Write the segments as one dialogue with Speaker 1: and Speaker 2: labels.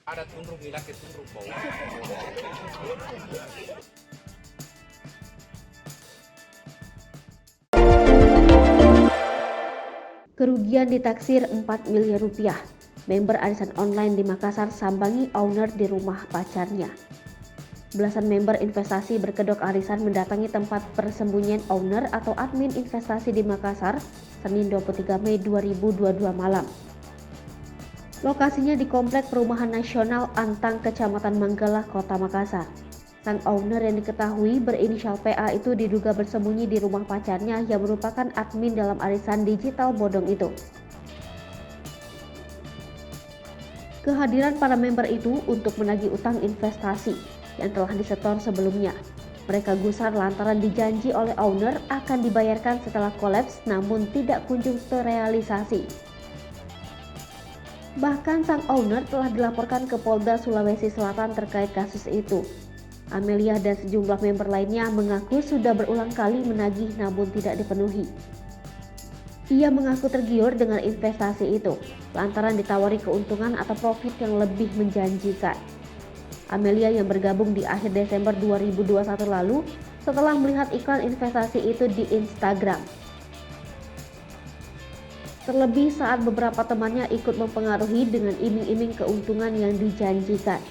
Speaker 1: Ada tunduk nila ke tunduk bawah.
Speaker 2: Kerugian ditaksir 4 miliar rupiah. Member arisan online di Makassar sambangi owner di rumah pacarnya. Belasan member investasi berkedok arisan mendatangi tempat persembunyian owner atau admin investasi di Makassar Senin 23 Mei 2022 malam. Lokasinya di Komplek Perumahan Nasional Antang, Kecamatan Manggala, Kota Makassar. Sang owner yang diketahui berinisial PA itu diduga bersembunyi di rumah pacarnya yang merupakan admin dalam arisan digital bodong itu. Kehadiran para member itu untuk menagih utang investasi yang telah disetor sebelumnya. Mereka gusar lantaran dijanji oleh owner akan dibayarkan setelah kolaps namun tidak kunjung terrealisasi. Bahkan sang owner telah dilaporkan ke Polda Sulawesi Selatan terkait kasus itu. Amelia dan sejumlah member lainnya mengaku sudah berulang kali menagih namun tidak dipenuhi. Ia mengaku tergiur dengan investasi itu, lantaran ditawari keuntungan atau profit yang lebih menjanjikan. Amelia yang bergabung di akhir Desember 2021 lalu setelah melihat iklan investasi itu di Instagram. Terlebih saat beberapa temannya ikut mempengaruhi dengan iming-iming keuntungan yang dijanjikan.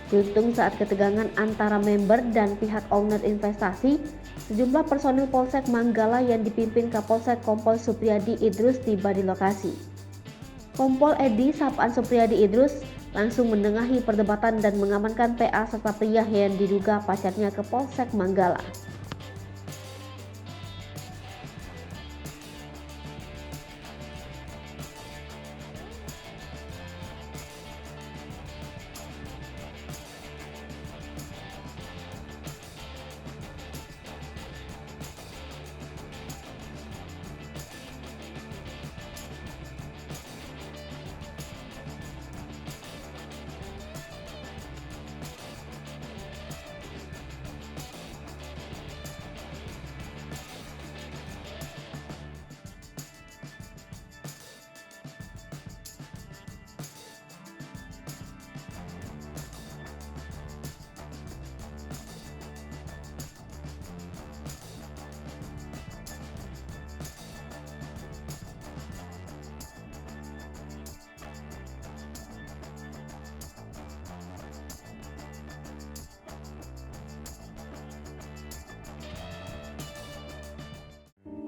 Speaker 2: Beruntung saat ketegangan antara member dan pihak owner investasi, sejumlah personil Polsek Manggala yang dipimpin Kapolsek Kompol Supriyadi Idrus tiba di lokasi. Kompol Edi Sapaan Supriyadi Idrus langsung menengahi perdebatan dan mengamankan PA serta pria yang diduga pacarnya ke Polsek Manggala.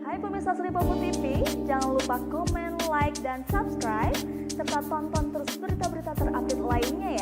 Speaker 3: Hai pemirsa Sri Popo TV, jangan lupa komen, like, dan subscribe, serta tonton terus berita-berita terupdate lainnya ya.